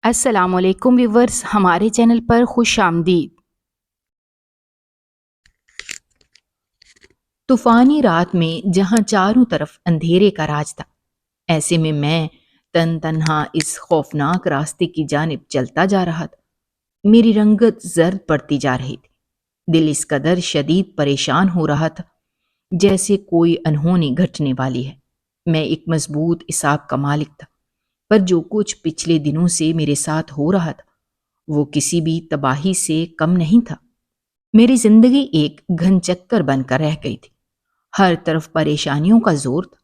السلام علیکم ویورز، ہمارے چینل پر خوش آمدید۔ طوفانی رات میں جہاں چاروں طرف اندھیرے کا راج تھا، ایسے میں تنہا اس خوفناک راستے کی جانب چلتا جا رہا تھا۔ میری رنگت زرد پڑتی جا رہی تھی، دل اس قدر شدید پریشان ہو رہا تھا جیسے کوئی انہونی گھٹنے والی ہے۔ میں ایک مضبوط اعصاب کا مالک تھا، پر جو کچھ پچھلے دنوں سے میرے ساتھ ہو رہا تھا وہ کسی بھی تباہی سے کم نہیں تھا۔ میری زندگی ایک گھن چکر بن کر رہ گئی تھی، ہر طرف پریشانیوں کا زور تھا۔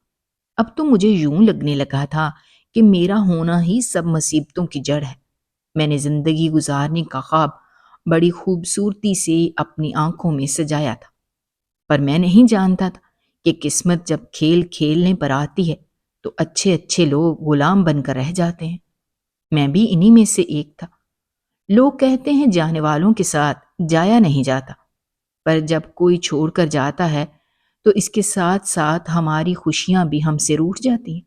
اب تو مجھے یوں لگنے لگا تھا کہ میرا ہونا ہی سب مصیبتوں کی جڑ ہے۔ میں نے زندگی گزارنے کا خواب بڑی خوبصورتی سے اپنی آنکھوں میں سجایا تھا، پر میں نہیں جانتا تھا کہ قسمت جب کھیل کھیلنے پر آتی ہے تو اچھے اچھے لوگ غلام بن کر رہ جاتے ہیں۔ میں بھی انہی میں سے ایک تھا۔ لوگ کہتے ہیں جانے والوں کے ساتھ جایا نہیں جاتا، پر جب کوئی چھوڑ کر جاتا ہے تو اس کے ساتھ ساتھ ہماری خوشیاں بھی ہم سے روٹھ جاتی ہیں۔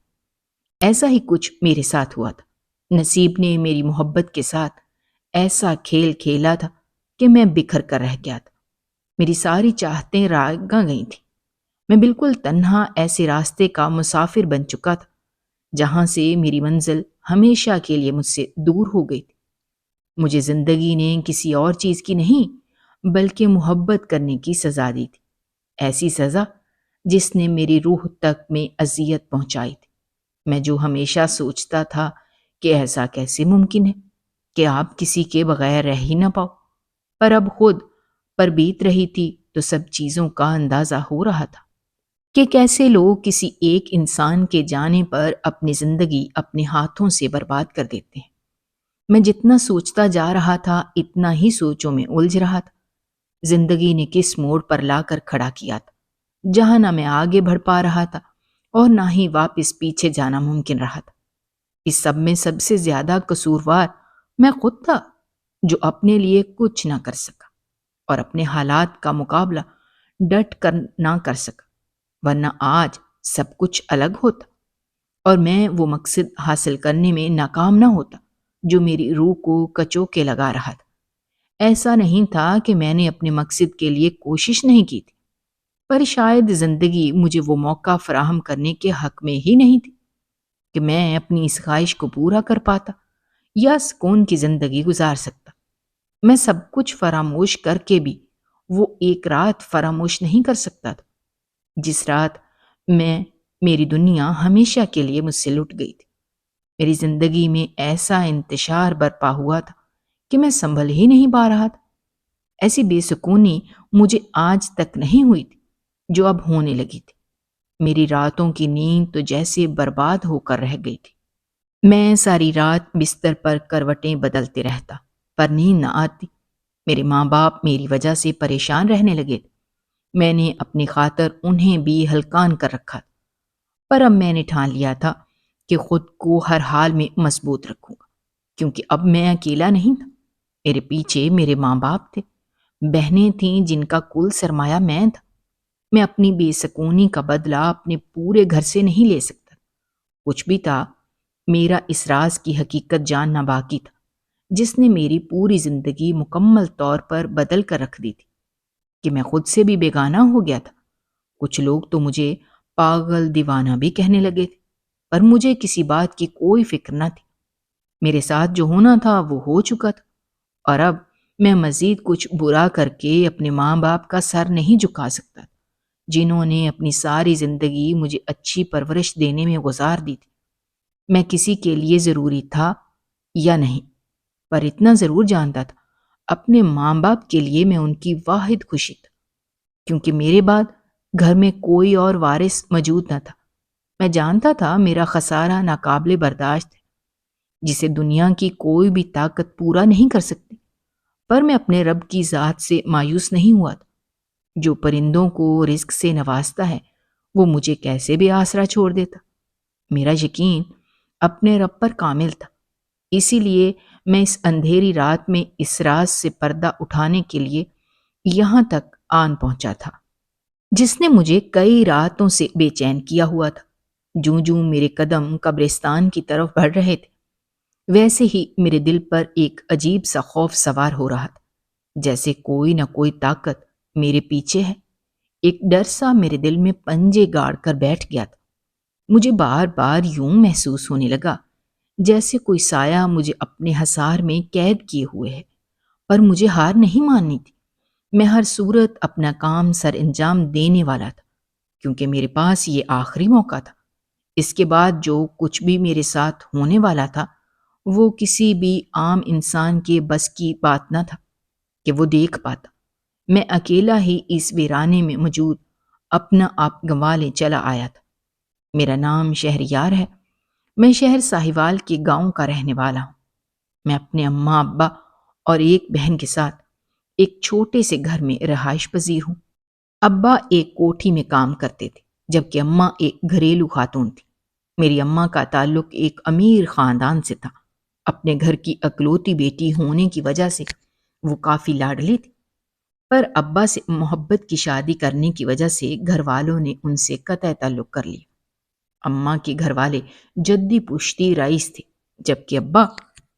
ایسا ہی کچھ میرے ساتھ ہوا تھا۔ نصیب نے میری محبت کے ساتھ ایسا کھیل کھیلا تھا کہ میں بکھر کر رہ گیا تھا۔ میری ساری چاہتیں راگاں گئی تھیں۔ میں بالکل تنہا ایسے راستے کا مسافر بن چکا تھا جہاں سے میری منزل ہمیشہ کے لیے مجھ سے دور ہو گئی تھی۔ مجھے زندگی نے کسی اور چیز کی نہیں بلکہ محبت کرنے کی سزا دی تھی، ایسی سزا جس نے میری روح تک میں اذیت پہنچائی تھی۔ میں جو ہمیشہ سوچتا تھا کہ ایسا کیسے ممکن ہے کہ آپ کسی کے بغیر رہ ہی نہ پاؤ، پر اب خود پر بیت رہی تھی تو سب چیزوں کا اندازہ ہو رہا تھا کہ کیسے لوگ کسی ایک انسان کے جانے پر اپنی زندگی اپنے ہاتھوں سے برباد کر دیتے ہیں۔ میں جتنا سوچتا جا رہا تھا اتنا ہی سوچوں میں الجھ رہا تھا۔ زندگی نے کس موڑ پر لا کر کھڑا کیا تھا جہاں نہ میں آگے بڑھ پا رہا تھا اور نہ ہی واپس پیچھے جانا ممکن رہا تھا۔ اس سب میں سب سے زیادہ قصوروار میں خود تھا، جو اپنے لیے کچھ نہ کر سکا اور اپنے حالات کا مقابلہ ڈٹ کر نہ کر سکا، ورنہ آج سب کچھ الگ ہوتا اور میں وہ مقصد حاصل کرنے میں ناکام نہ ہوتا جو میری روح کو کچوکے لگا رہا تھا۔ ایسا نہیں تھا کہ میں نے اپنے مقصد کے لیے کوشش نہیں کی تھی، پر شاید زندگی مجھے وہ موقع فراہم کرنے کے حق میں ہی نہیں تھی کہ میں اپنی اس خواہش کو پورا کر پاتا یا سکون کی زندگی گزار سکتا۔ میں سب کچھ فراموش کر کے بھی وہ ایک رات فراموش نہیں کر سکتا تھا جس رات میں میری دنیا ہمیشہ کے لیے مجھ سے لٹ گئی تھی۔ میری زندگی میں ایسا انتشار برپا ہوا تھا کہ میں سنبھل ہی نہیں پا رہا تھا۔ ایسی بے سکونی مجھے آج تک نہیں ہوئی تھی جو اب ہونے لگی تھی۔ میری راتوں کی نیند تو جیسے برباد ہو کر رہ گئی تھی۔ میں ساری رات بستر پر کروٹیں بدلتے رہتا، پر نیند نہ آتی۔ میرے ماں باپ میری وجہ سے پریشان رہنے لگے تھے۔ میں نے اپنی خاطر انہیں بھی ہلکان کر رکھا تھا، پر اب میں نے ٹھان لیا تھا کہ خود کو ہر حال میں مضبوط رکھوں گا، کیونکہ اب میں اکیلا نہیں تھا۔ میرے پیچھے میرے ماں باپ تھے، بہنیں تھیں جن کا کل سرمایہ میں تھا۔ میں اپنی بے سکونی کا بدلہ اپنے پورے گھر سے نہیں لے سکتا۔ کچھ بھی تھا، میرا اس راز کی حقیقت جاننا باقی تھا جس نے میری پوری زندگی مکمل طور پر بدل کر رکھ دی تھی، کہ میں خود سے بھی بیگانہ ہو گیا تھا۔ کچھ لوگ تو مجھے پاگل دیوانہ بھی کہنے لگے تھے، پر مجھے کسی بات کی کوئی فکر نہ تھی۔ میرے ساتھ جو ہونا تھا وہ ہو چکا تھا، اور اب میں مزید کچھ برا کر کے اپنے ماں باپ کا سر نہیں جھکا سکتا تھا، جنہوں نے اپنی ساری زندگی مجھے اچھی پرورش دینے میں گزار دی تھی۔ میں کسی کے لیے ضروری تھا یا نہیں، پر اتنا ضرور جانتا تھا، اپنے ماں باپ کے لیے میں ان کی واحد خوشی تھا، کیونکہ میرے بعد گھر میں کوئی اور وارث موجود نہ تھا۔ میں جانتا تھا میرا خسارہ ناقابل برداشت ہے، جسے دنیا کی کوئی بھی طاقت پورا نہیں کر سکتی، پر میں اپنے رب کی ذات سے مایوس نہیں ہوا تھا۔ جو پرندوں کو رزق سے نوازتا ہے وہ مجھے کیسے بھی آسرا چھوڑ دیتا۔ میرا یقین اپنے رب پر کامل تھا، اسی لیے میں اس اندھیری رات میں اس راز سے پردہ اٹھانے کے لیے یہاں تک آن پہنچا تھا جس نے مجھے کئی راتوں سے بے چین کیا ہوا تھا۔ جوں جوں میرے قدم قبرستان کی طرف بڑھ رہے تھے ویسے ہی میرے دل پر ایک عجیب سا خوف سوار ہو رہا تھا، جیسے کوئی نہ کوئی طاقت میرے پیچھے ہے۔ ایک ڈر سا میرے دل میں پنجے گاڑ کر بیٹھ گیا تھا۔ مجھے بار بار یوں محسوس ہونے لگا جیسے کوئی سایہ مجھے اپنے حصار میں قید کیے ہوئے ہے، پر مجھے ہار نہیں ماننی تھی۔ میں ہر صورت اپنا کام سر انجام دینے والا تھا، کیونکہ میرے پاس یہ آخری موقع تھا۔ اس کے بعد جو کچھ بھی میرے ساتھ ہونے والا تھا، وہ کسی بھی عام انسان کے بس کی بات نہ تھا کہ وہ دیکھ پاتا۔ میں اکیلا ہی اس ویرانے میں موجود اپنا آپ گنوالے چلا آیا تھا۔ میرا نام شہریار ہے۔ میں شہر ساہیوال کے گاؤں کا رہنے والا ہوں۔ میں اپنے اماں ابا اور ایک بہن کے ساتھ ایک چھوٹے سے گھر میں رہائش پذیر ہوں۔ ابا ایک کوٹھی میں کام کرتے تھے، جبکہ اماں ایک گھریلو خاتون تھی۔ میری اماں کا تعلق ایک امیر خاندان سے تھا۔ اپنے گھر کی اکلوتی بیٹی ہونے کی وجہ سے وہ کافی لاڈلی تھی، پر ابا سے محبت کی شادی کرنے کی وجہ سے گھر والوں نے ان سے قطع تعلق کر لیا۔ اماں کے گھر والے جدی پشتی رئیس تھے، جبکہ ابا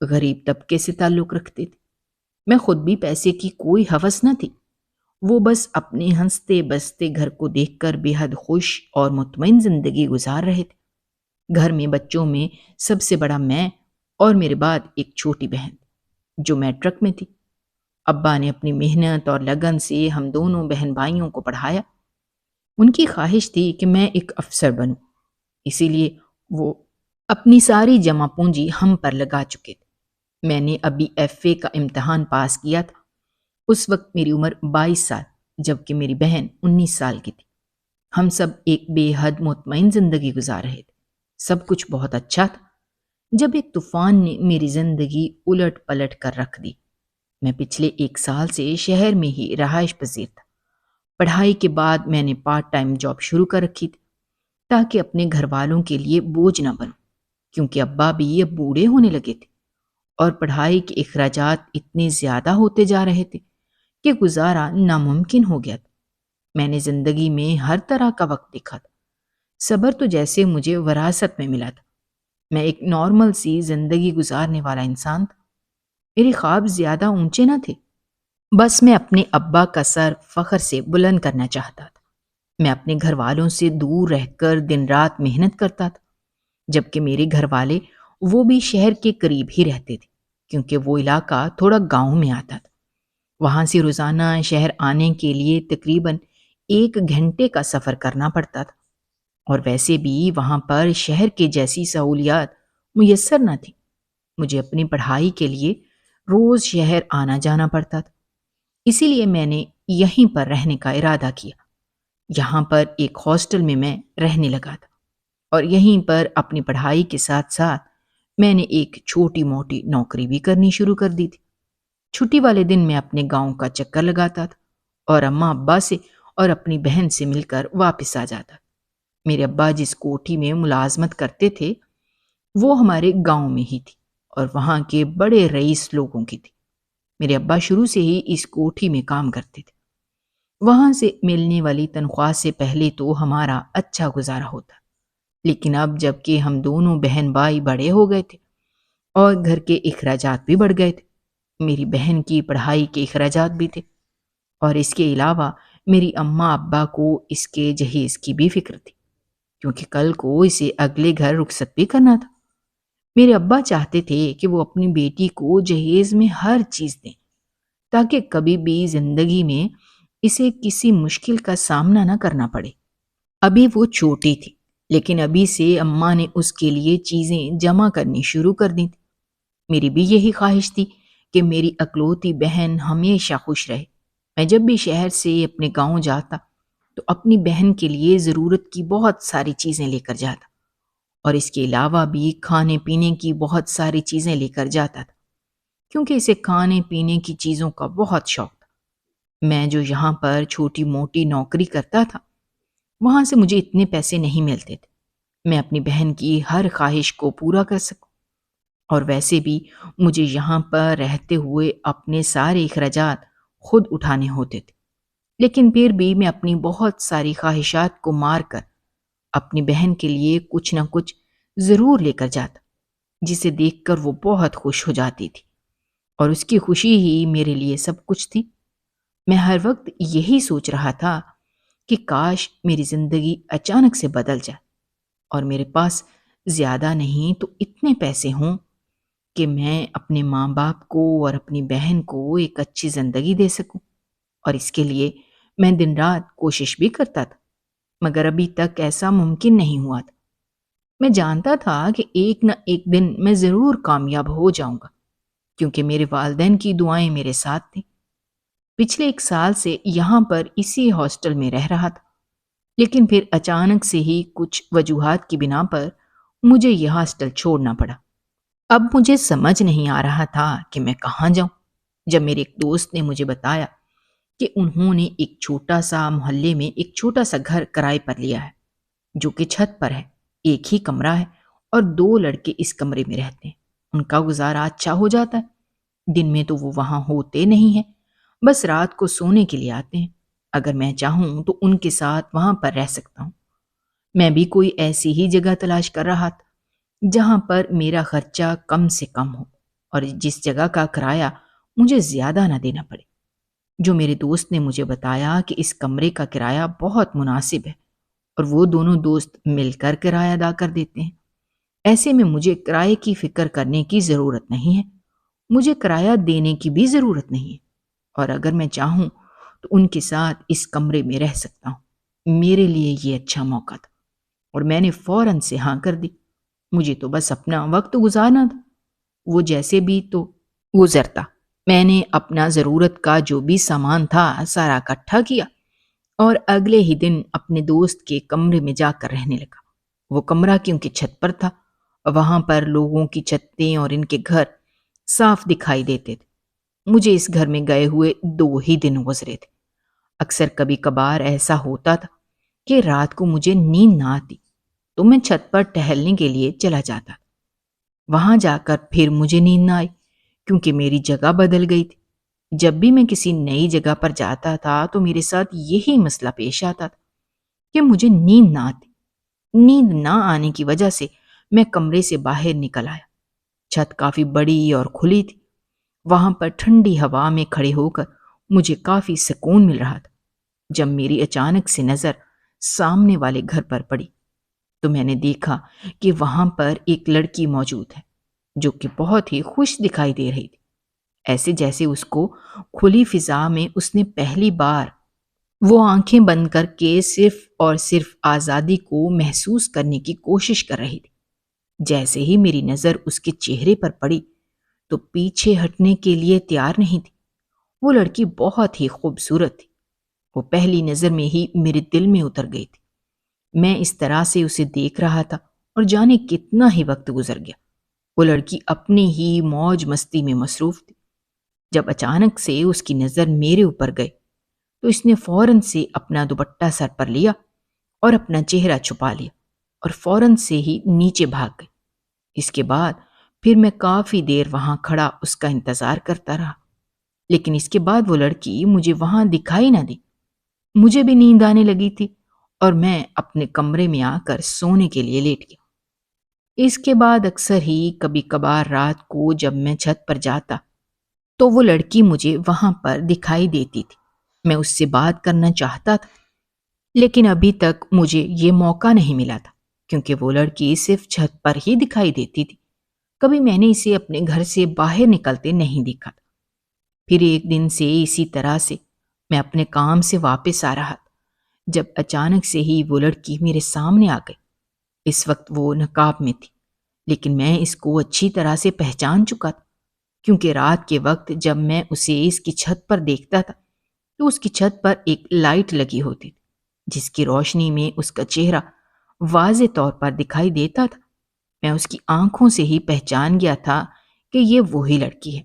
غریب طبقے سے تعلق رکھتے تھے۔ میں خود بھی پیسے کی کوئی ہوس نہ تھی۔ وہ بس اپنے ہنستے بستے گھر کو دیکھ کر بے حد خوش اور مطمئن زندگی گزار رہے تھے۔ گھر میں بچوں میں سب سے بڑا میں اور میرے بعد ایک چھوٹی بہن جو میٹرک میں تھی۔ ابا نے اپنی محنت اور لگن سے ہم دونوں بہن بھائیوں کو پڑھایا۔ ان کی خواہش تھی کہ میں ایک افسر بنوں، اسی لیے وہ اپنی ساری جمع پونجی ہم پر لگا چکے تھے۔ میں نے ابھی ایف اے کا امتحان پاس کیا تھا۔ اس وقت میری عمر 22 سال جبکہ میری بہن 19 سال کی تھی۔ ہم سب ایک بے حد مطمئن زندگی گزار رہے تھے۔ سب کچھ بہت اچھا تھا، جب ایک طوفان نے میری زندگی الٹ پلٹ کر رکھ دی۔ میں پچھلے 1 سال سے شہر میں ہی رہائش پذیر تھا۔ پڑھائی کے بعد میں نے پارٹ ٹائم جاب شروع کر رکھی تھی تاکہ اپنے گھر والوں کے لیے بوجھ نہ بنوں، کیونکہ ابا بھی اب بوڑھے ہونے لگے تھے اور پڑھائی کے اخراجات اتنے زیادہ ہوتے جا رہے تھے کہ گزارا ناممکن ہو گیا تھا۔ میں نے زندگی میں ہر طرح کا وقت دیکھا تھا۔ صبر تو جیسے مجھے وراثت میں ملا تھا۔ میں ایک نارمل سی زندگی گزارنے والا انسان تھا۔ میرے خواب زیادہ اونچے نہ تھے، بس میں اپنے ابا کا سر فخر سے بلند کرنا چاہتا تھا۔ میں اپنے گھر والوں سے دور رہ کر دن رات محنت کرتا تھا، جبکہ میرے گھر والے وہ بھی شہر کے قریب ہی رہتے تھے، کیونکہ وہ علاقہ تھوڑا گاؤں میں آتا تھا۔ وہاں سے روزانہ شہر آنے کے لیے تقریباً 1 گھنٹے کا سفر کرنا پڑتا تھا، اور ویسے بھی وہاں پر شہر کے جیسی سہولیات میسر نہ تھی۔ مجھے اپنی پڑھائی کے لیے روز شہر آنا جانا پڑتا تھا، اسی لیے میں نے یہیں پر رہنے کا ارادہ کیا۔ یہاں پر ایک ہاسٹل میں رہنے لگا تھا، اور یہیں پر اپنی پڑھائی کے ساتھ ساتھ میں نے ایک چھوٹی موٹی نوکری بھی کرنی شروع کر دی تھی۔ چھٹی والے دن میں اپنے گاؤں کا چکر لگاتا تھا اور اماں ابا سے اور اپنی بہن سے مل کر واپس آ جاتا تھا۔ میرے ابا جس کوٹھی میں ملازمت کرتے تھے وہ ہمارے گاؤں میں ہی تھی اور وہاں کے بڑے رئیس لوگوں کی تھی۔ میرے ابا شروع سے ہی اس کوٹھی میں کام کرتے تھے۔ وہاں سے ملنے والی تنخواہ سے پہلے تو ہمارا اچھا گزارا ہوتا، لیکن اب جب کہ ہم دونوں بہن بھائی بڑے ہو گئے تھے اور گھر کے اخراجات بھی بڑھ گئے تھے، میری بہن کی پڑھائی کے اخراجات بھی تھے، اور اس کے علاوہ میری اماں ابا کو اس کے جہیز کی بھی فکر تھی، کیونکہ کل کو اسے اگلے گھر رخصت بھی کرنا تھا۔ میرے ابا چاہتے تھے کہ وہ اپنی بیٹی کو جہیز میں ہر چیز دیں تاکہ کبھی بھی زندگی میں اسے کسی مشکل کا سامنا نہ کرنا پڑے۔ ابھی وہ چھوٹی تھی، لیکن ابھی سے اماں نے اس کے لیے چیزیں جمع کرنی شروع کر دی تھی۔ میری بھی یہی خواہش تھی کہ میری اکلوتی بہن ہمیشہ خوش رہے۔ میں جب بھی شہر سے اپنے گاؤں جاتا تو اپنی بہن کے لیے ضرورت کی بہت ساری چیزیں لے کر جاتا، اور اس کے علاوہ بھی کھانے پینے کی بہت ساری چیزیں لے کر جاتا تھا، کیونکہ اسے کھانے پینے کی چیزوں کا بہت شوق تھا۔ میں جو یہاں پر چھوٹی موٹی نوکری کرتا تھا، وہاں سے مجھے اتنے پیسے نہیں ملتے تھے میں اپنی بہن کی ہر خواہش کو پورا کر سکوں، اور ویسے بھی مجھے یہاں پر رہتے ہوئے اپنے سارے اخراجات خود اٹھانے ہوتے تھے، لیکن پھر بھی میں اپنی بہت ساری خواہشات کو مار کر اپنی بہن کے لیے کچھ نہ کچھ ضرور لے کر جاتا۔ جسے دیکھ کر وہ بہت خوش ہو جاتی تھی، اور اس کی خوشی ہی میرے لیے سب کچھ تھی۔ میں ہر وقت یہی سوچ رہا تھا کہ کاش میری زندگی اچانک سے بدل جائے اور میرے پاس زیادہ نہیں تو اتنے پیسے ہوں کہ میں اپنے ماں باپ کو اور اپنی بہن کو ایک اچھی زندگی دے سکوں، اور اس کے لیے میں دن رات کوشش بھی کرتا تھا، مگر ابھی تک ایسا ممکن نہیں ہوا تھا۔ میں جانتا تھا کہ ایک نہ ایک دن میں ضرور کامیاب ہو جاؤں گا، کیونکہ میرے والدین کی دعائیں میرے ساتھ تھیں۔ پچھلے 1 سال سے یہاں پر اسی ہاسٹل میں رہ رہا تھا، لیکن پھر اچانک سے ہی کچھ وجوہات کی بنا پر مجھے یہ ہاسٹل چھوڑنا پڑا۔ اب مجھے سمجھ نہیں آ رہا تھا کہ میں کہاں جاؤں، جب میرے ایک دوست نے مجھے بتایا کہ انہوں نے ایک چھوٹا سا محلے میں ایک چھوٹا سا گھر کرائے پر لیا ہے، جو کہ چھت پر ہے، ایک ہی کمرہ ہے اور 2 لڑکے اس کمرے میں رہتے ہیں۔ ان کا گزارا اچھا ہو جاتا ہے، دن میں تو وہ وہاں ہوتے نہیں ہیں، بس رات کو سونے کے لیے آتے ہیں۔ اگر میں چاہوں تو ان کے ساتھ وہاں پر رہ سکتا ہوں۔ میں بھی کوئی ایسی ہی جگہ تلاش کر رہا تھا جہاں پر میرا خرچہ کم سے کم ہو اور جس جگہ کا کرایہ مجھے زیادہ نہ دینا پڑے۔ جو میرے دوست نے مجھے بتایا کہ اس کمرے کا کرایہ بہت مناسب ہے اور وہ دونوں دوست مل کر کرایہ ادا کر دیتے ہیں۔ ایسے میں مجھے کرائے کی فکر کرنے کی ضرورت نہیں ہے، مجھے کرایہ دینے کی بھی ضرورت نہیں ہے، اور اگر میں چاہوں تو ان کے ساتھ اس کمرے میں رہ سکتا ہوں۔ میرے لیے یہ اچھا موقع تھا اور میں نے فوراً سے ہاں کر دی۔ مجھے تو بس اپنا وقت گزارنا تھا، وہ جیسے بھی تو گزرتا۔ میں نے اپنا ضرورت کا جو بھی سامان تھا سارا اکٹھا کیا اور اگلے ہی دن اپنے دوست کے کمرے میں جا کر رہنے لگا۔ وہ کمرہ کیونکہ چھت پر تھا، وہاں پر لوگوں کی چھتیں اور ان کے گھر صاف دکھائی دیتے تھے۔ مجھے اس گھر میں گئے ہوئے 2 ہی دن گزرے تھے۔ اکثر کبھی کبھار ایسا ہوتا تھا کہ رات کو مجھے نیند نہ آتی تو میں چھت پر ٹہلنے کے لیے چلا جاتا تھا۔ وہاں جا کر پھر مجھے نیند نہ آئی کیونکہ میری جگہ بدل گئی تھی۔ جب بھی میں کسی نئی جگہ پر جاتا تھا تو میرے ساتھ یہی مسئلہ پیش آتا تھا کہ مجھے نیند نہ آتی۔ نیند نہ آنے کی وجہ سے میں کمرے سے باہر نکل آیا۔ چھت کافی بڑی اور کھلی تھی، وہاں پر ٹھنڈی ہوا میں کھڑے ہو کر مجھے کافی سکون مل رہا تھا۔ جب میری اچانک سے نظر سامنے والے گھر پر پڑی تو میں نے دیکھا کہ وہاں پر ایک لڑکی موجود ہے جو کہ بہت ہی خوش دکھائی دے رہی تھی، ایسے جیسے اس کو کھلی فضا میں اس نے پہلی بار وہ آنکھیں بند کر کے صرف اور صرف آزادی کو محسوس کرنے کی کوشش کر رہی تھی۔ جیسے ہی میری نظر اس کے چہرے پر پڑی تو پیچھے ہٹنے کے لیے تیار نہیں تھی۔ وہ لڑکی بہت ہی خوبصورت تھی، وہ پہلی نظر میں ہی میرے دل میں اتر گئی تھی۔ میں اس طرح سے اسے دیکھ رہا تھا اور جانے کتنا ہی وقت گزر گیا۔ وہ لڑکی اپنی ہی موج مستی میں مصروف تھی۔ جب اچانک سے اس کی نظر میرے اوپر گئی تو اس نے فوراً سے اپنا دوپٹہ سر پر لیا اور اپنا چہرہ چھپا لیا اور فوراً سے ہی نیچے بھاگ گئی۔ اس کے بعد پھر میں کافی دیر وہاں کھڑا اس کا انتظار کرتا رہا، لیکن اس کے بعد وہ لڑکی مجھے وہاں دکھائی نہ دی۔ مجھے بھی نیند آنے لگی تھی اور میں اپنے کمرے میں آ کر سونے کے لیے لیٹ گیا۔ اس کے بعد اکثر ہی کبھی کبھار رات کو جب میں چھت پر جاتا تو وہ لڑکی مجھے وہاں پر دکھائی دیتی تھی۔ میں اس سے بات کرنا چاہتا تھا، لیکن ابھی تک مجھے یہ موقع نہیں ملا تھا کیونکہ وہ لڑکی صرف چھت پر ہی دکھائی دیتی تھی۔ کبھی میں نے اسے اپنے گھر سے باہر نکلتے نہیں دیکھا تھا۔ پھر ایک دن سے اسی طرح سے میں اپنے کام سے واپس آ رہا تھا جب اچانک سے ہی وہ لڑکی میرے سامنے آ گئی۔ اس وقت وہ نقاب میں تھی، لیکن میں اس کو اچھی طرح سے پہچان چکا تھا کیونکہ رات کے وقت جب میں اسے اس کی چھت پر دیکھتا تھا تو اس کی چھت پر ایک لائٹ لگی ہوتی تھی جس کی روشنی میں اس کا چہرہ واضح طور پر دکھائی دیتا تھا۔ میں اس کی آنکھوں سے ہی پہچان گیا تھا کہ یہ وہی لڑکی ہے،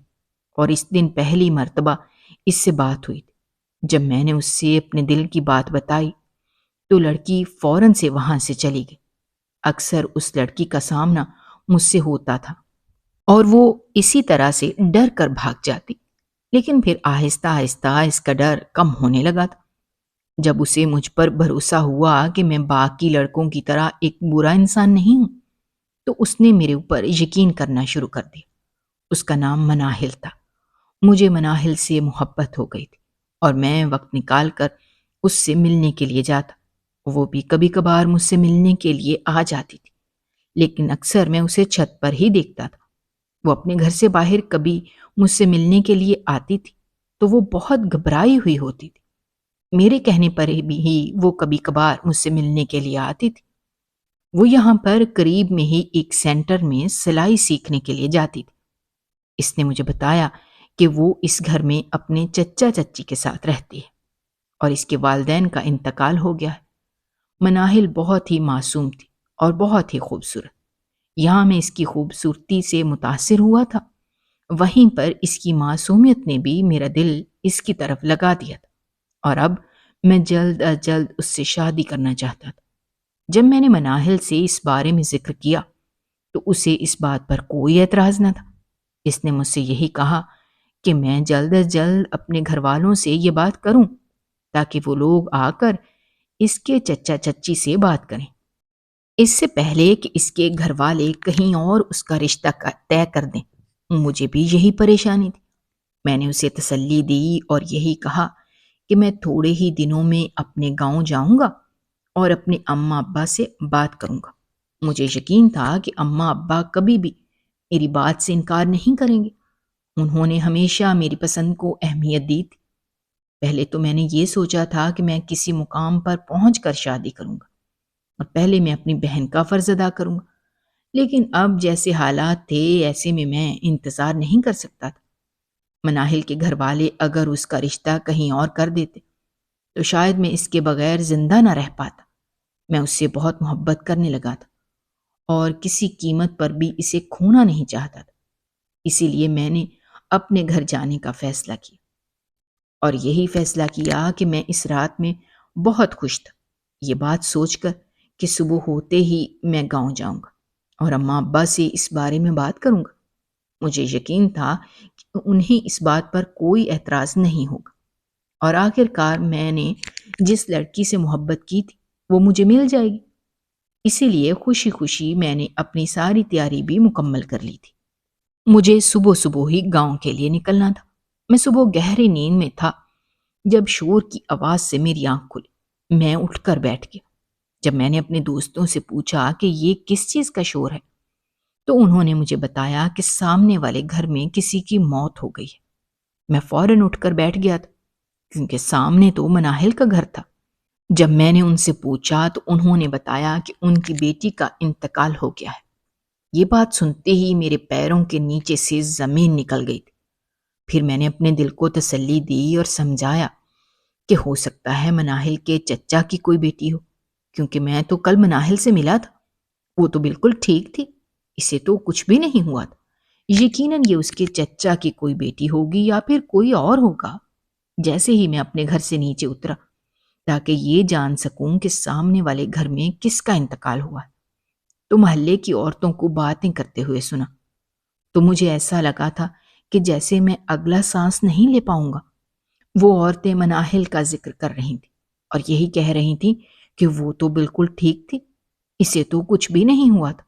اور اس دن پہلی مرتبہ اس سے بات ہوئی تھی۔ جب میں نے اس سے اپنے دل کی بات بتائی تو لڑکی فوراً سے وہاں سے چلی گئی۔ اکثر اس لڑکی کا سامنا مجھ سے ہوتا تھا اور وہ اسی طرح سے ڈر کر بھاگ جاتی، لیکن پھر آہستہ آہستہ اس کا ڈر کم ہونے لگا تھا۔ جب اسے مجھ پر بھروسہ ہوا کہ میں باقی لڑکوں کی طرح ایک برا انسان نہیں ہوں، تو اس نے میرے اوپر یقین کرنا شروع کر دیا۔ اس کا نام مناہل تھا۔ مجھے مناہل سے محبت ہو گئی تھی اور میں وقت نکال کر اس سے ملنے کے لیے جاتا۔ وہ بھی کبھی کبھار مجھ سے ملنے کے لیے آ جاتی تھی، لیکن اکثر میں اسے چھت پر ہی دیکھتا تھا۔ وہ اپنے گھر سے باہر کبھی مجھ سے ملنے کے لیے آتی تھی تو وہ بہت گھبرائی ہوئی ہوتی تھی۔ میرے کہنے پر بھی وہ کبھی کبھار مجھ سے ملنے کے لیے آتی تھی۔ وہ یہاں پر قریب میں ہی ایک سینٹر میں سلائی سیکھنے کے لیے جاتی تھی۔ اس نے مجھے بتایا کہ وہ اس گھر میں اپنے چچا چچی کے ساتھ رہتی ہے اور اس کے والدین کا انتقال ہو گیا ہے۔ مناہل بہت ہی معصوم تھی اور بہت ہی خوبصورت۔ یہاں میں اس کی خوبصورتی سے متاثر ہوا تھا، وہیں پر اس کی معصومیت نے بھی میرا دل اس کی طرف لگا دیا تھا، اور اب میں جلد از جلد اس سے شادی کرنا چاہتا تھا۔ جب میں نے مناہل سے اس بارے میں ذکر کیا تو اسے اس بات پر کوئی اعتراض نہ تھا۔ اس نے مجھ سے یہی کہا کہ میں جلد از جلد اپنے گھر والوں سے یہ بات کروں تاکہ وہ لوگ آ کر اس کے چچا چچی سے بات کریں، اس سے پہلے کہ اس کے گھر والے کہیں اور اس کا رشتہ طے کر دیں۔ مجھے بھی یہی پریشانی تھی۔ میں نے اسے تسلی دی اور یہی کہا کہ میں تھوڑے ہی دنوں میں اپنے گاؤں جاؤں گا اور اپنے اماں ابا سے بات کروں گا۔ مجھے یقین تھا کہ اماں ابا کبھی بھی میری بات سے انکار نہیں کریں گے۔ انہوں نے ہمیشہ میری پسند کو اہمیت دی تھی۔ پہلے تو میں نے یہ سوچا تھا کہ میں کسی مقام پر پہنچ کر شادی کروں گا اور پہلے میں اپنی بہن کا فرض ادا کروں گا، لیکن اب جیسے حالات تھے ایسے میں انتظار نہیں کر سکتا تھا۔ مناہل کے گھر والے اگر اس کا رشتہ کہیں اور کر دیتے تو شاید میں اس کے بغیر زندہ نہ رہ پاتا۔ میں اس سے بہت محبت کرنے لگا تھا اور کسی قیمت پر بھی اسے کھونا نہیں چاہتا تھا۔ اسی لیے میں نے اپنے گھر جانے کا فیصلہ کیا اور یہی فیصلہ کیا کہ میں اس رات میں بہت خوش تھا، یہ بات سوچ کر کہ صبح ہوتے ہی میں گاؤں جاؤں گا اور اماں ابا سے اس بارے میں بات کروں گا۔ مجھے یقین تھا کہ انہیں اس بات پر کوئی اعتراض نہیں ہوگا، اور آخر کار میں نے جس لڑکی سے محبت کی تھی وہ مجھے مل جائے گی۔ اسی لیے خوشی خوشی میں نے اپنی ساری تیاری بھی مکمل کر لی تھی۔ مجھے صبح صبح ہی گاؤں کے لیے نکلنا تھا۔ میں صبح گہری نیند میں تھا جب شور کی آواز سے میری آنکھ کھلی۔ میں اٹھ کر بیٹھ گیا۔ جب میں نے اپنے دوستوں سے پوچھا کہ یہ کس چیز کا شور ہے تو انہوں نے مجھے بتایا کہ سامنے والے گھر میں کسی کی موت ہو گئی ہے۔ میں فوراً اٹھ کر بیٹھ گیا تھا کیونکہ سامنے تو مناہل کا گھر تھا۔ جب میں نے ان سے پوچھا تو انہوں نے بتایا کہ ان کی بیٹی کا انتقال ہو گیا ہے۔ یہ بات سنتے ہی میرے پیروں کے نیچے سے زمین نکل گئی تھی۔ پھر میں نے اپنے دل کو تسلی دی اور سمجھایا کہ ہو سکتا ہے مناہل کے چچا کی کوئی بیٹی ہو، کیونکہ میں تو کل مناہل سے ملا تھا، وہ تو بالکل ٹھیک تھی، اسے تو کچھ بھی نہیں ہوا تھا۔ یقیناً یہ اس کے چچا کی کوئی بیٹی ہوگی یا پھر کوئی اور ہوگا۔ جیسے ہی میں اپنے گھر سے نیچے اترا تاکہ یہ جان سکوں کہ سامنے والے گھر میں کس کا انتقال ہوا ہے، تو محلے کی عورتوں کو باتیں کرتے ہوئے سنا، تو مجھے ایسا لگا تھا کہ جیسے میں اگلا سانس نہیں لے پاؤں گا۔ وہ عورتیں مناہل کا ذکر کر رہی تھیں اور یہی کہہ رہی تھیں کہ وہ تو بالکل ٹھیک تھی، اسے تو کچھ بھی نہیں ہوا تھا،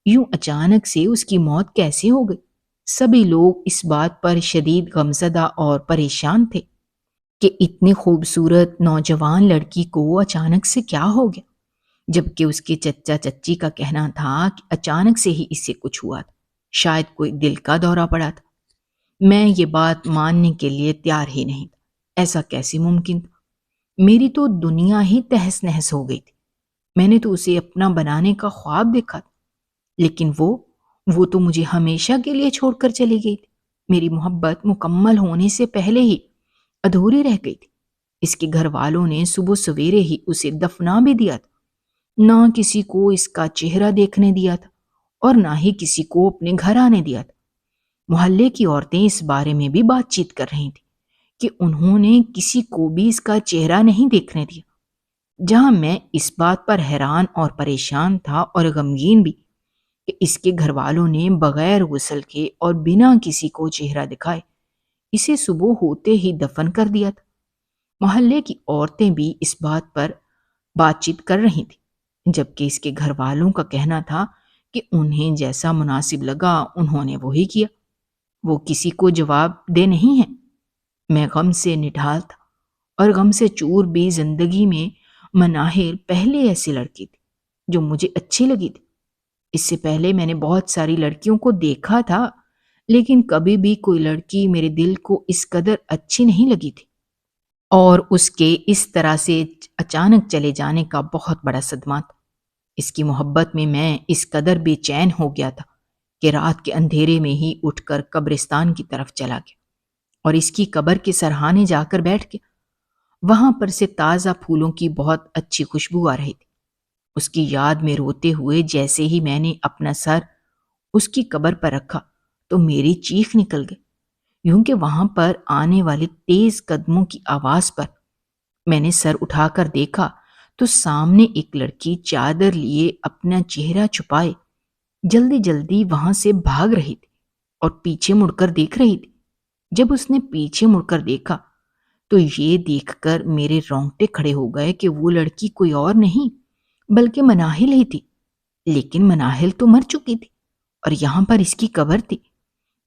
یوں اچانک سے اس کی موت کیسے ہو گئی؟ سبھی لوگ اس بات پر شدید غمزدہ اور پریشان تھے کہ اتنی خوبصورت نوجوان لڑکی کو اچانک سے کیا ہو گیا، جبکہ اس کے چچا چچی کا کہنا تھا کہ اچانک سے ہی اس سے کچھ ہوا تھا، شاید کوئی دل کا دورہ پڑا تھا۔ میں یہ بات ماننے کے لیے تیار ہی نہیں تھا۔ ایسا کیسے ممکن تھا؟ میری تو دنیا ہی تہس نہس ہو گئی تھی۔ میں نے تو اسے اپنا بنانے کا خواب دیکھا تھا، لیکن وہ تو مجھے ہمیشہ کے لیے چھوڑ کر چلی گئی تھی۔ میری محبت مکمل ہونے سے پہلے ہی ادھوری رہ گئی تھی۔ اس کے گھر والوں نے صبح سویرے ہی اسے دفنا بھی دیا تھا، نہ کسی کو اس کا چہرہ دیکھنے دیا تھا اور نہ ہی کسی کو اپنے گھر آنے دیا تھا۔ محلے کی عورتیں اس بارے میں بھی بات چیت کر رہی تھیں کہ انہوں نے کسی کو بھی اس کا چہرہ نہیں دیکھنے دیا۔ جہاں میں اس بات پر حیران اور پریشان تھا اور غمگین بھی کہ اس کے گھر والوں نے بغیر غسل کے اور بنا کسی کو چہرہ دکھائے اسے صبح ہوتے ہی دفن کر دیا تھا۔ محلے کی عورتیں بھی اس بات پر بات چیت کر رہی تھیں، جبکہ اس کے گھر والوں کا کہنا تھا کہ انہیں جیسا مناسب لگا انہوں نے وہی کیا۔ وہ کسی کو جواب دے نہیں ہے۔ میں غم سے نڈھال تھا اور غم سے چور بھی۔ زندگی میں مناہل پہلے ایسی لڑکی تھی جو مجھے اچھی لگی تھی۔ اس سے پہلے میں نے بہت ساری لڑکیوں کو دیکھا تھا، لیکن کبھی بھی کوئی لڑکی میرے دل کو اس قدر اچھی نہیں لگی تھی، اور اس کے اس طرح سے اچانک چلے جانے کا بہت بڑا صدمہ تھا۔ اس کی محبت میں اس قدر بے چین ہو گیا تھا کہ رات کے اندھیرے میں ہی اٹھ کر قبرستان کی طرف چلا گیا اور اس کی قبر کے سرہانے جا کر بیٹھ گیا۔ وہاں پر سے تازہ پھولوں کی بہت اچھی خوشبو آ رہی تھی۔ اس کی یاد میں روتے ہوئے جیسے ہی میں نے اپنا سر اس کی قبر پر رکھا تو میری چیخ نکل گئی، یوں کہ وہاں پر آنے والے تیز قدموں کی آواز پر میں نے سر اٹھا کر دیکھا تو سامنے ایک لڑکی چادر لیے اپنا چہرہ چھپائے جلدی جلدی وہاں سے بھاگ رہی تھی اور پیچھے مڑ کر دیکھ رہی تھی۔ جب اس نے پیچھے مڑ کر دیکھا تو یہ دیکھ کر میرے رونگٹے کھڑے ہو گئے کہ وہ لڑکی کوئی اور نہیں بلکہ مناہل ہی تھی۔ لیکن مناہل تو مر چکی تھی اور یہاں پر اس کی قبر تھی۔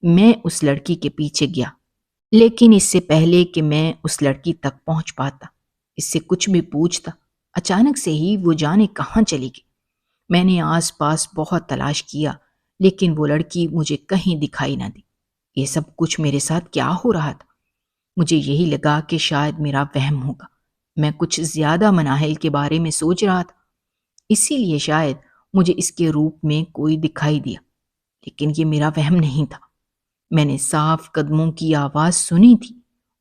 میں اس لڑکی کے پیچھے گیا، لیکن اس سے پہلے کہ میں اس لڑکی تک پہنچ پاتا، اس سے کچھ بھی پوچھتا، اچانک سے ہی وہ جانے کہاں چلی گئی۔ میں نے آس پاس بہت تلاش کیا، لیکن وہ لڑکی مجھے کہیں دکھائی نہ دی۔ یہ سب کچھ میرے ساتھ کیا ہو رہا تھا؟ مجھے یہی لگا کہ شاید میرا وہم ہوگا۔ میں کچھ زیادہ مناہل کے بارے میں سوچ رہا تھا، اسی لیے شاید مجھے اس کے روپ میں کوئی دکھائی دیا، لیکن یہ میرا وہم نہیں تھا۔ میں نے صاف قدموں کی آواز سنی تھی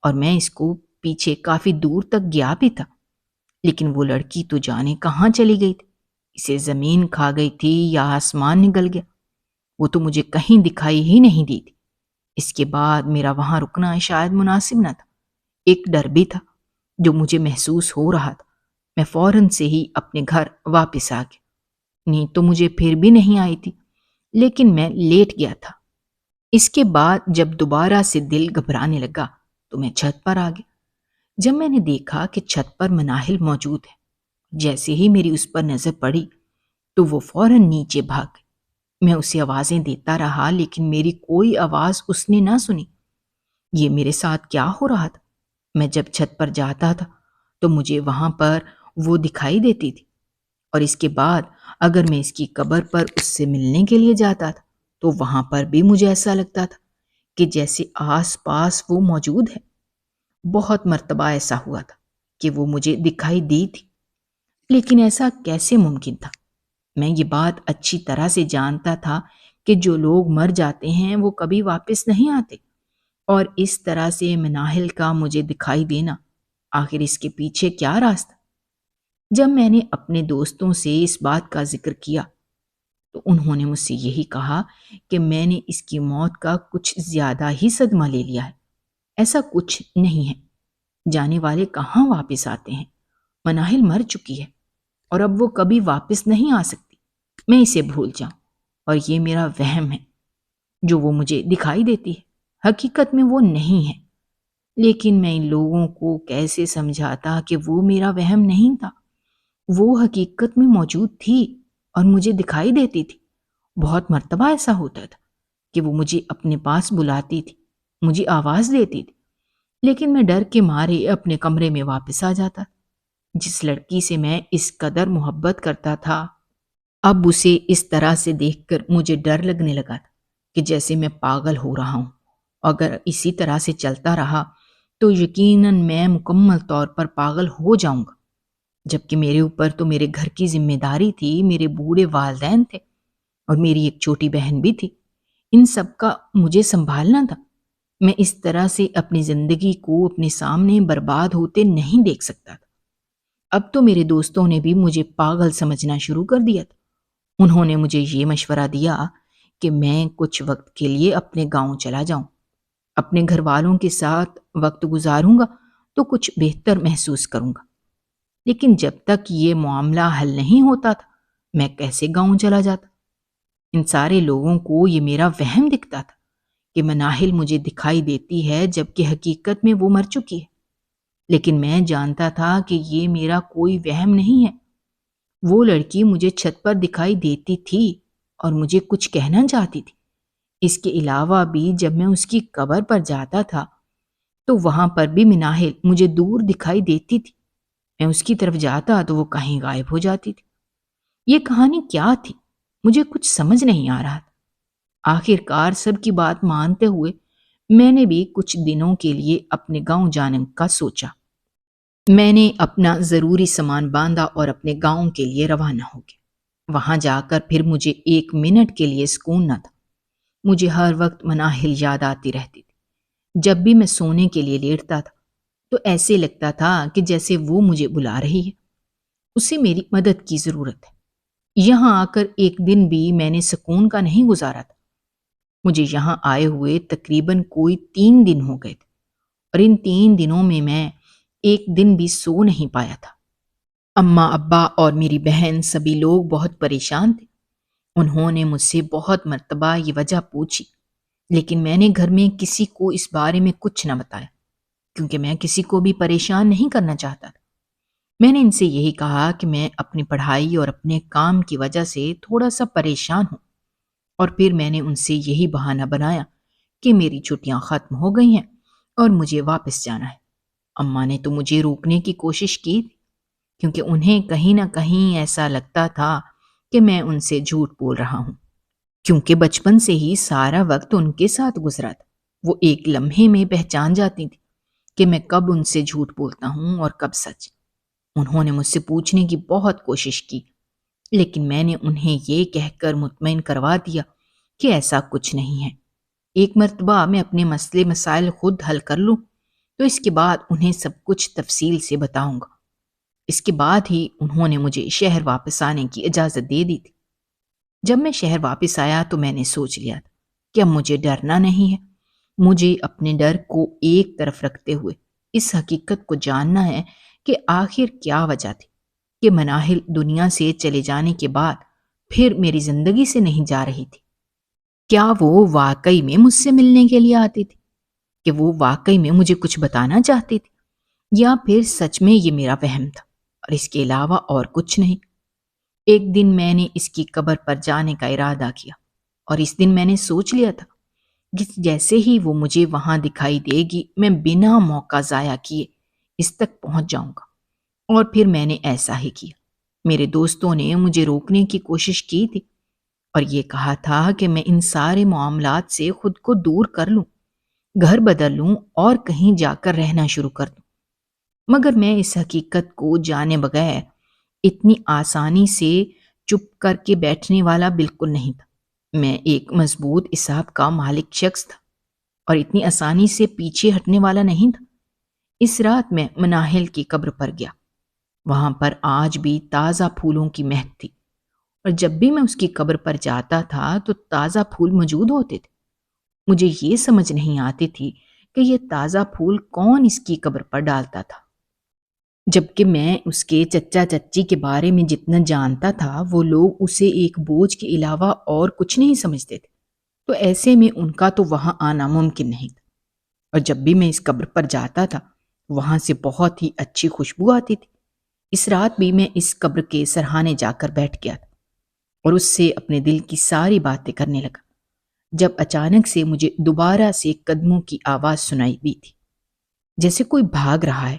اور میں اس کو پیچھے کافی دور تک گیا بھی تھا، لیکن وہ لڑکی تو جانے کہاں چلی گئی تھی۔ اسے زمین کھا گئی تھی یا آسمان نگل گیا، وہ تو مجھے کہیں دکھائی ہی نہیں دی تھی۔ اس کے بعد میرا وہاں رکنا شاید مناسب نہ تھا۔ ایک ڈر بھی تھا جو مجھے محسوس ہو رہا تھا۔ میں فوراً سے ہی اپنے گھر واپس آ گیا۔ نیند تو مجھے پھر بھی نہیں آئی تھی، لیکن میں لیٹ گیا تھا۔ اس کے بعد جب دوبارہ سے دل گھبرانے لگا تو میں چھت پر آ گیا۔ جب میں نے دیکھا کہ چھت پر مناہل موجود ہے، جیسے ہی میری اس پر نظر پڑی تو وہ فوراً نیچے بھاگ گئی۔ میں اسے آوازیں دیتا رہا، لیکن میری کوئی آواز اس نے نہ سنی۔ یہ میرے ساتھ کیا ہو رہا تھا؟ میں جب چھت پر جاتا تھا تو مجھے وہاں پر وہ دکھائی دیتی تھی، اور اس کے بعد اگر میں اس کی قبر پر اس سے ملنے کے لیے جاتا تھا تو وہاں پر بھی مجھے ایسا لگتا تھا کہ جیسے آس پاس وہ موجود ہے۔ بہت مرتبہ ایسا ہوا تھا کہ وہ مجھے دکھائی دی تھی، لیکن ایسا کیسے ممکن تھا؟ میں یہ بات اچھی طرح سے جانتا تھا کہ جو لوگ مر جاتے ہیں وہ کبھی واپس نہیں آتے، اور اس طرح سے مناہل کا مجھے دکھائی دینا، آخر اس کے پیچھے کیا راز تھا؟ جب میں نے اپنے دوستوں سے اس بات کا ذکر کیا تو انہوں نے مجھ سے یہی کہا کہ میں نے اس کی موت کا کچھ زیادہ ہی صدمہ لے لیا ہے۔ ایسا کچھ نہیں ہے، جانے والے کہاں واپس آتے ہیں؟ مناہل مر چکی ہے اور اب وہ کبھی واپس نہیں آ سکتی۔ میں اسے بھول جاؤں، اور یہ میرا وہم ہے جو وہ مجھے دکھائی دیتی ہے، حقیقت میں وہ نہیں ہے۔ لیکن میں ان لوگوں کو کیسے سمجھاتا کہ وہ میرا وہم نہیں تھا، وہ حقیقت میں موجود تھی اور مجھے دکھائی دیتی تھی۔ بہت مرتبہ ایسا ہوتا تھا کہ وہ مجھے اپنے پاس بلاتی تھی، مجھے آواز دیتی تھی، لیکن میں ڈر کے مارے اپنے کمرے میں واپس آ جاتا۔ جس لڑکی سے میں اس قدر محبت کرتا تھا، اب اسے اس طرح سے دیکھ کر مجھے ڈر لگنے لگا تھا کہ جیسے میں پاگل ہو رہا ہوں۔ اگر اسی طرح سے چلتا رہا تو یقیناً میں مکمل طور پر پاگل ہو جاؤں گا، جبکہ میرے اوپر تو میرے گھر کی ذمہ داری تھی، میرے بوڑھے والدین تھے اور میری ایک چھوٹی بہن بھی تھی۔ ان سب کا مجھے سنبھالنا تھا۔ میں اس طرح سے اپنی زندگی کو اپنے سامنے برباد ہوتے نہیں دیکھ سکتا تھا۔ اب تو میرے دوستوں نے بھی مجھے پاگل سمجھنا شروع کر دیا تھا۔ انہوں نے مجھے یہ مشورہ دیا کہ میں کچھ وقت کے لیے اپنے گاؤں چلا جاؤں، اپنے گھر والوں کے ساتھ وقت گزاروں گا تو کچھ بہتر محسوس کروں گا۔ لیکن جب تک یہ معاملہ حل نہیں ہوتا تھا، میں کیسے گاؤں چلا جاتا؟ ان سارے لوگوں کو یہ میرا وہم دکھتا تھا کہ مناہل مجھے دکھائی دیتی ہے، جبکہ حقیقت میں وہ مر چکی ہے۔ لیکن میں جانتا تھا کہ یہ میرا کوئی وہم نہیں ہے۔ وہ لڑکی مجھے چھت پر دکھائی دیتی تھی، اور مجھے کچھ کہنا چاہتی تھی۔ اس کے علاوہ بھی جب میں اس کی قبر پر جاتا تھا تو وہاں پر بھی مناہل مجھے دور دکھائی دیتی تھی۔ میں اس کی طرف جاتا تو وہ کہیں غائب ہو جاتی تھی۔ یہ کہانی کیا تھی؟ مجھے کچھ سمجھ نہیں آ رہا تھا۔ آخر کار سب کی بات مانتے ہوئے میں نے بھی کچھ دنوں کے لیے اپنے گاؤں جانے کا سوچا۔ میں نے اپنا ضروری سامان باندھا اور اپنے گاؤں کے لیے روانہ ہو گیا۔ وہاں جا کر پھر مجھے 1 منٹ کے لیے سکون نہ تھا۔ مجھے ہر وقت مناہل یاد آتی رہتی تھی۔ جب بھی میں سونے کے لیے لیٹتا تھا تو ایسے لگتا تھا کہ جیسے وہ مجھے بلا رہی ہے، اسے میری مدد کی ضرورت ہے۔ یہاں آ کر ایک دن بھی میں نے سکون کا نہیں گزارا تھا۔ مجھے یہاں آئے ہوئے تقریباً کوئی 3 دن ہو گئے تھے، اور ان 3 دنوں میں ایک دن بھی سو نہیں پایا تھا۔ اماں، ابا اور میری بہن سبھی لوگ بہت پریشان تھے۔ انہوں نے مجھ سے بہت مرتبہ یہ وجہ پوچھی، لیکن میں نے گھر میں کسی کو اس بارے میں کچھ نہ بتایا، کیونکہ میں کسی کو بھی پریشان نہیں کرنا چاہتا تھا۔ میں نے ان سے یہی کہا کہ میں اپنی پڑھائی اور اپنے کام کی وجہ سے تھوڑا سا پریشان ہوں، اور پھر میں نے ان سے یہی بہانہ بنایا کہ میری چھٹیاں ختم ہو گئی ہیں اور مجھے واپس جانا ہے۔ اماں نے تو مجھے روکنے کی کوشش کی، کیونکہ انہیں کہیں نہ کہیں ایسا لگتا تھا کہ میں ان سے جھوٹ بول رہا ہوں، کیونکہ بچپن سے ہی سارا وقت ان کے ساتھ گزرا تھا۔ وہ ایک لمحے میں پہچان جاتی تھی کہ میں کب ان سے جھوٹ بولتا ہوں اور کب سچ۔ انہوں نے مجھ سے پوچھنے کی بہت کوشش کی، لیکن میں نے انہیں یہ کہہ کر مطمئن کروا دیا کہ ایسا کچھ نہیں ہے۔ ایک مرتبہ میں اپنے مسئلے مسائل خود حل کر لوں تو اس کے بعد انہیں سب کچھ تفصیل سے بتاؤں گا۔ اس کے بعد ہی انہوں نے مجھے شہر واپس آنے کی اجازت دے دی تھی۔ جب میں شہر واپس آیا تو میں نے سوچ لیا تھا کہ اب مجھے ڈرنا نہیں ہے۔ مجھے اپنے ڈر کو ایک طرف رکھتے ہوئے اس حقیقت کو جاننا ہے کہ آخر کیا وجہ تھی کہ مناہل دنیا سے چلے جانے کے بعد پھر میری زندگی سے نہیں جا رہی تھی۔ کیا وہ واقعی میں مجھ سے ملنے کے لیے آتی تھی؟ کہ وہ واقعی میں مجھے کچھ بتانا چاہتی تھی؟ یا پھر سچ میں یہ میرا وہم تھا اور اس کے علاوہ اور کچھ نہیں؟ ایک دن میں نے اس کی قبر پر جانے کا ارادہ کیا، اور اس دن میں نے سوچ لیا تھا کہ جیسے ہی وہ مجھے وہاں دکھائی دے گی میں بنا موقع ضائع کیے اس تک پہنچ جاؤں گا، اور پھر میں نے ایسا ہی کیا۔ میرے دوستوں نے مجھے روکنے کی کوشش کی تھی اور یہ کہا تھا کہ میں ان سارے معاملات سے خود کو دور کر لوں، گھر بدل لوں اور کہیں جا کر رہنا شروع کر دوں، مگر میں اس حقیقت کو جانے بغیر اتنی آسانی سے چپ کر کے بیٹھنے والا بالکل نہیں تھا۔ میں ایک مضبوط اعصاب کا مالک شخص تھا اور اتنی آسانی سے پیچھے ہٹنے والا نہیں تھا۔ اس رات میں مناہل کی قبر پر گیا۔ وہاں پر آج بھی تازہ پھولوں کی مہک تھی، اور جب بھی میں اس کی قبر پر جاتا تھا تو تازہ پھول موجود ہوتے تھے۔ مجھے یہ سمجھ نہیں آتی تھی کہ یہ تازہ پھول کون اس کی قبر پر ڈالتا تھا، جبکہ میں اس کے چچا چچی کے بارے میں جتنا جانتا تھا وہ لوگ اسے ایک بوجھ کے علاوہ اور کچھ نہیں سمجھتے تھے، تو ایسے میں ان کا تو وہاں آنا ممکن نہیں تھا۔ اور جب بھی میں اس قبر پر جاتا تھا وہاں سے بہت ہی اچھی خوشبو آتی تھی۔ اس رات بھی میں اس قبر کے سرہانے جا کر بیٹھ گیا تھا اور اس سے اپنے دل کی ساری باتیں کرنے لگا، جب اچانک سے مجھے دوبارہ سے قدموں کی آواز سنائی دی تھی، جیسے کوئی بھاگ رہا ہے۔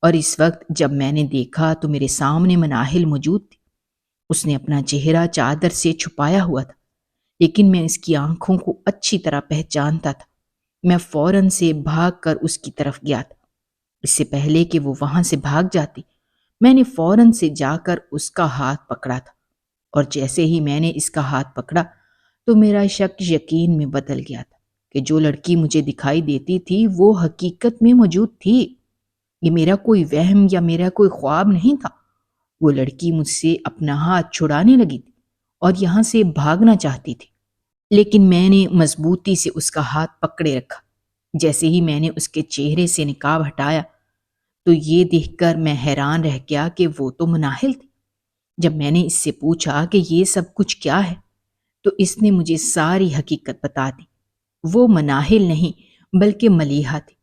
اور اس وقت جب میں نے دیکھا تو میرے سامنے مناہل موجود تھی۔ اس نے اپنا چہرہ چادر سے چھپایا ہوا تھا، لیکن میں اس کی آنکھوں کو اچھی طرح پہچانتا تھا۔ میں فوراً سے بھاگ کر اس کی طرف گیا تھا۔ اس سے پہلے کہ وہ وہاں سے بھاگ جاتی میں نے فوراً سے جا کر اس کا ہاتھ پکڑا تھا، اور جیسے ہی میں نے اس کا ہاتھ پکڑا تو میرا شک یقین میں بدل گیا تھا کہ جو لڑکی مجھے دکھائی دیتی تھی وہ حقیقت میں موجود تھی۔ یہ میرا کوئی وہم یا میرا کوئی خواب نہیں تھا۔ وہ لڑکی مجھ سے اپنا ہاتھ چھڑانے لگی تھی اور یہاں سے بھاگنا چاہتی تھی، لیکن میں نے مضبوطی سے اس کا ہاتھ پکڑے رکھا۔ جیسے ہی میں نے اس کے چہرے سے نقاب ہٹایا تو یہ دیکھ کر میں حیران رہ گیا کہ وہ تو مناہل تھی۔ جب میں نے اس سے پوچھا کہ یہ سب کچھ کیا ہے تو اس نے مجھے ساری حقیقت بتا دی۔ وہ مناہل نہیں بلکہ ملیحہ تھی،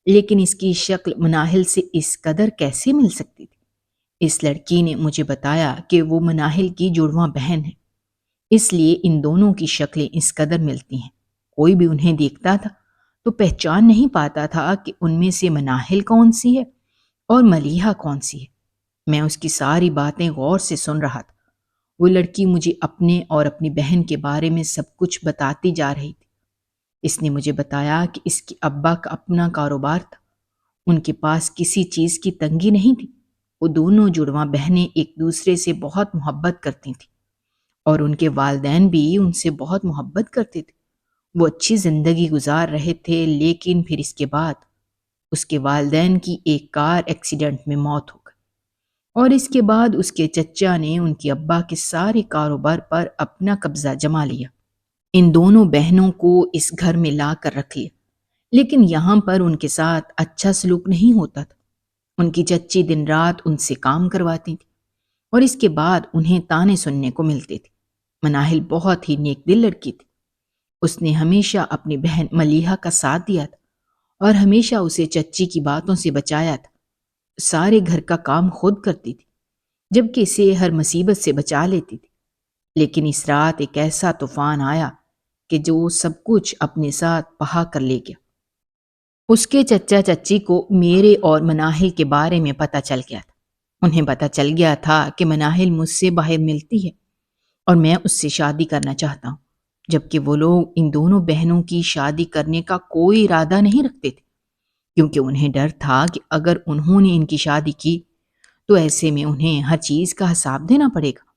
لیکن اس کی شکل مناہل سے اس قدر کیسے مل سکتی تھی؟ اس لڑکی نے مجھے بتایا کہ وہ مناہل کی جڑواں بہن ہے۔ اس لیے ان دونوں کی شکلیں اس قدر ملتی ہیں، کوئی بھی انہیں دیکھتا تھا تو پہچان نہیں پاتا تھا کہ ان میں سے مناہل کون سی ہے اور ملیحہ کون سی ہے۔ میں اس کی ساری باتیں غور سے سن رہا تھا۔ وہ لڑکی مجھے اپنے اور اپنی بہن کے بارے میں سب کچھ بتاتی جا رہی تھی۔ اس نے مجھے بتایا کہ اس کے ابا کا اپنا کاروبار تھا، ان کے پاس کسی چیز کی تنگی نہیں تھی، وہ دونوں جڑواں بہنیں ایک دوسرے سے بہت محبت کرتی تھیں اور ان کے والدین بھی ان سے بہت محبت کرتے تھے۔ وہ اچھی زندگی گزار رہے تھے، لیکن پھر اس کے بعد اس کے والدین کی ایک کار ایکسیڈنٹ میں موت ہو گئی اور اس کے بعد اس کے چچا نے ان کے ابا کے سارے کاروبار پر اپنا قبضہ جما لیا۔ ان دونوں بہنوں کو اس گھر میں لا کر رکھ لیا، لیکن یہاں پر ان کے ساتھ اچھا سلوک نہیں ہوتا تھا۔ ان کی چچی دن رات ان سے کام کرواتی تھی اور اس کے بعد انہیں تانے سننے کو ملتے تھے۔ مناہل بہت ہی نیک دل لڑکی تھی، اس نے ہمیشہ اپنی بہن ملیحہ کا ساتھ دیا تھا اور ہمیشہ اسے چچی کی باتوں سے بچایا تھا۔ سارے گھر کا کام خود کرتی تھی، جبکہ اسے ہر مصیبت سے بچا لیتی تھی۔ لیکن اس رات ایک ایسا طوفان آیا کہ جو سب کچھ اپنے ساتھ بہا کر لے گیا۔ اس کے چچا چچی کو میرے اور مناہل کے بارے میں پتہ چل گیا تھا۔ انہیں پتہ چل گیا تھا کہ مناہل مجھ سے باہر ملتی ہے اور میں اس سے شادی کرنا چاہتا ہوں، جبکہ وہ لوگ ان دونوں بہنوں کی شادی کرنے کا کوئی ارادہ نہیں رکھتے تھے، کیونکہ انہیں ڈر تھا کہ اگر انہوں نے ان کی شادی کی تو ایسے میں انہیں ہر چیز کا حساب دینا پڑے گا۔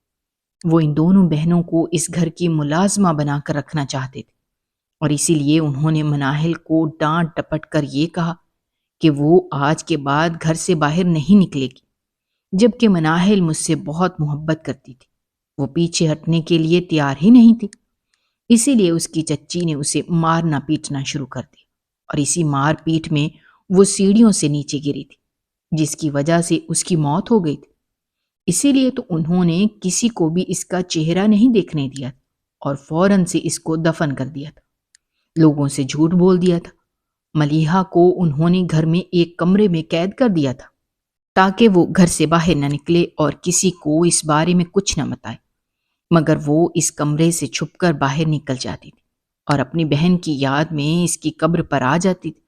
وہ ان دونوں بہنوں کو اس گھر کی ملازمہ بنا کر رکھنا چاہتے تھے اور اسی لیے انہوں نے مناہل کو ڈانٹ ڈپٹ کر یہ کہا کہ وہ آج کے بعد گھر سے باہر نہیں نکلے گی، جبکہ مناہل مجھ سے بہت محبت کرتی تھی۔ وہ پیچھے ہٹنے کے لیے تیار ہی نہیں تھی، اسی لیے اس کی چچی نے اسے مارنا پیٹنا شروع کر دیا اور اسی مار پیٹ میں وہ سیڑھیوں سے نیچے گری تھی، جس کی وجہ سے اس کی موت ہو گئی تھی۔ اسی لیے تو انہوں نے کسی کو بھی اس کا چہرہ نہیں دیکھنے دیا اور فوراً سے اس کو دفن کر دیا تھا۔ لوگوں سے جھوٹ بول دیا تھا۔ ملیحہ کو انہوں نے گھر میں ایک کمرے میں قید کر دیا تھا تاکہ وہ گھر سے باہر نہ نکلے اور کسی کو اس بارے میں کچھ نہ بتائے، مگر وہ اس کمرے سے چھپ کر باہر نکل جاتی تھی اور اپنی بہن کی یاد میں اس کی قبر پر آ جاتی تھی۔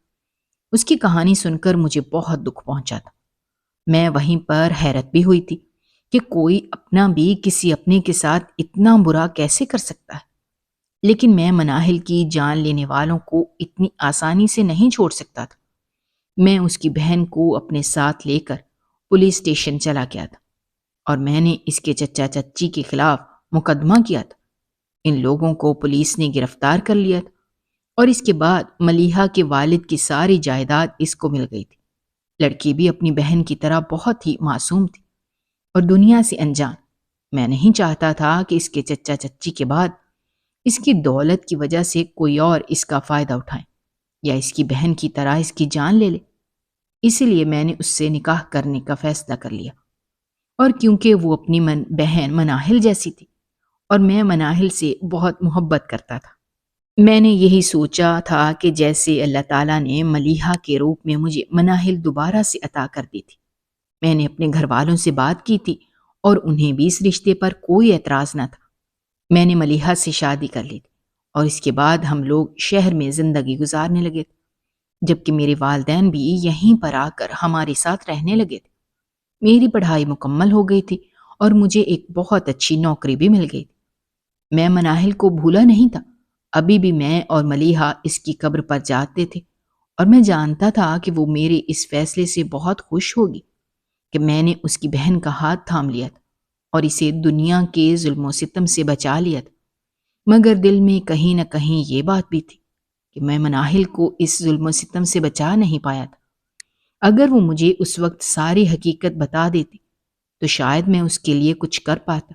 اس کی کہانی سن کر مجھے بہت دکھ پہنچا تھا۔ میں وہیں پر حیرت بھی ہوئی تھی کہ کوئی اپنا بھی کسی اپنے کے ساتھ اتنا برا کیسے کر سکتا ہے، لیکن میں مناہل کی جان لینے والوں کو اتنی آسانی سے نہیں چھوڑ سکتا تھا۔ میں اس کی بہن کو اپنے ساتھ لے کر پولیس اسٹیشن چلا گیا تھا اور میں نے اس کے چچا چچی کے خلاف مقدمہ کیا تھا۔ ان لوگوں کو پولیس نے گرفتار کر لیا تھا اور اس کے بعد ملیحہ کے والد کی ساری جائیداد اس کو مل گئی تھی۔ لڑکی بھی اپنی بہن کی طرح بہت ہی معصوم تھی اور دنیا سے انجان۔ میں نہیں چاہتا تھا کہ اس کے چچا چچی کے بعد اس کی دولت کی وجہ سے کوئی اور اس کا فائدہ اٹھائے یا اس کی بہن کی طرح اس کی جان لے لے۔ اسی لیے میں نے اس سے نکاح کرنے کا فیصلہ کر لیا، اور کیونکہ وہ اپنی بہن مناہل جیسی تھی اور میں مناہل سے بہت محبت کرتا تھا، میں نے یہی سوچا تھا کہ جیسے اللہ تعالیٰ نے ملیحہ کے روپ میں مجھے مناہل دوبارہ سے عطا کر دی تھی۔ میں نے اپنے گھر والوں سے بات کی تھی اور انہیں بھی اس رشتے پر کوئی اعتراض نہ تھا۔ میں نے ملیحہ سے شادی کر لی تھی اور اس کے بعد ہم لوگ شہر میں زندگی گزارنے لگے تھے، جبکہ میرے والدین بھی یہیں پر آ کر ہمارے ساتھ رہنے لگے تھے۔ میری پڑھائی مکمل ہو گئی تھی اور مجھے ایک بہت اچھی نوکری بھی مل گئی تھی۔ میں مناہل کو بھولا نہیں تھا، ابھی بھی میں اور ملیحہ اس کی قبر پر جاتے تھے اور میں جانتا تھا کہ وہ میرے اس فیصلے سے بہت خوش ہوگی کہ میں نے اس کی بہن کا ہاتھ تھام لیا تھا اور اسے دنیا کے ظلم و ستم سے بچا لیا تھا، مگر دل میں کہیں نہ کہیں یہ بات بھی تھی کہ میں مناہل کو اس ظلم و ستم سے بچا نہیں پایا تھا۔ اگر وہ مجھے اس وقت ساری حقیقت بتا دیتی تو شاید میں اس کے لیے کچھ کر پاتا،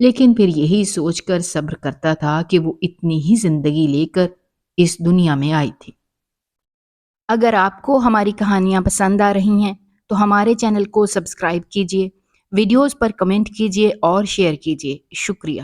لیکن پھر یہی سوچ کر صبر کرتا تھا کہ وہ اتنی ہی زندگی لے کر اس دنیا میں آئی تھی۔ اگر آپ کو ہماری کہانیاں پسند آ رہی ہیں تو ہمارے چینل کو سبسکرائب کیجیے، ویڈیوز پر کمنٹ کیجیے اور شیئر کیجیے۔ شکریہ۔